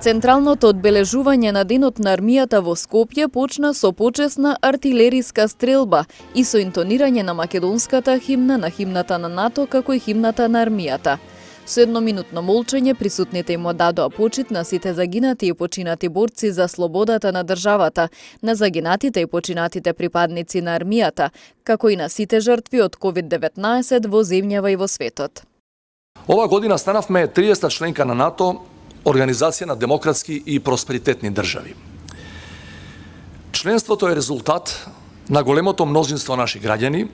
Централното одбележување на Денот на армијата во Скопје почна со почесна артилериска стрелба и со интонирање на македонската химна, на химната на НАТО, како и химната на армијата. Со едноминутно молчење присутните им одадоа почит на сите загинати и починати борци за слободата на државата, на загинатите и починатите припадници на армијата, како и на сите жртви од COVID-19 во земјава и во светот. Ова година станавме 30-та членка на НАТО, Организација на демократски и просперитетни држави. Членството е резултат на големото мнозинство наши граѓани,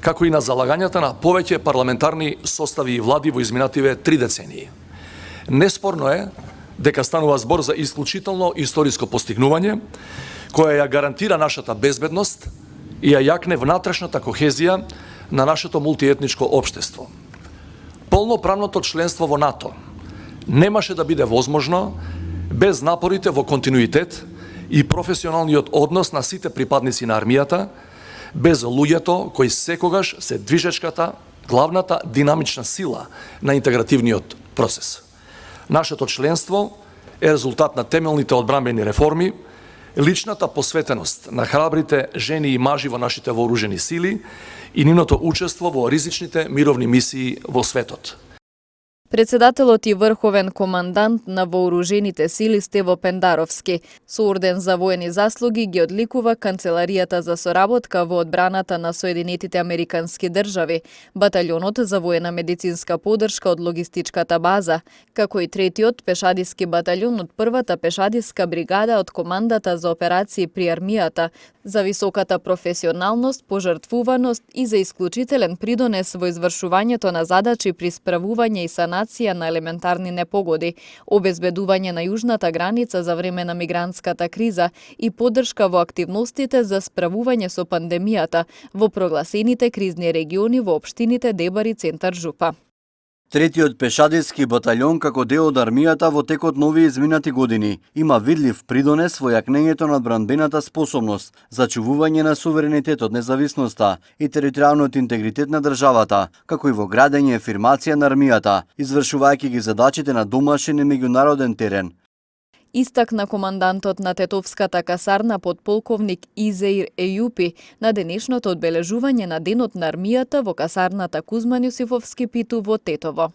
како и на залагањата на повеќе парламентарни состави и влади во изминативе 3 децении. Неспорно е дека станува збор за исклучително историско постигнување, која ја гарантира нашата безбедност и ја јакне внатрешната кохезија на нашето мултиетничко општество. Полноправното членство во НАТО немаше да биде возможно без напорите во континуитет и професионалниот однос на сите припадници на армијата, без луѓето кои секогаш се движечката, главната динамична сила на интегративниот процес. Нашето членство е резултат на темелните одбранбени реформи, личната посветеност на храбрите жени и мажи во нашите вооружени сили и нивното учество во ризичните мировни мисии во светот. Председателот и врховен командант на вооружените сили Стево Пендаровски со орден за воени заслуги ги одликува Канцеларијата за соработка во одбраната на Соединетите Американски држави, Баталјонот за воена медицинска подршка од логистичката база, како и третиот пешадиски баталјон од првата пешадиска бригада од командата за операции при армијата, за високата професионалност, пожртвуваност и за исклучителен придонес во извршувањето на задачи при справување и санација на елементарни непогоди, обезбедување на јужната граница за време на мигрантската криза и поддршка во активностите за справување со пандемијата во прогласените кризни региони во општините Дебар и Центар Жупа. Третиот пешадиски баталјон како дел од армијата во текот на овие изминати години има видлив придонес во јакнењето на одбранбената способност, зачувување на суверенитетот, независноста и територијалниот интегритет на државата, како и во градење и афирмација на армијата, извршувајќи ги задачите на домашен и меѓународен терен. Истакна командантот на Тетовската касарна подполковник Изеир Ејупи на денешното одбележување на Денот на армијата во касарната Кузман Јосифовски Питу во Тетово.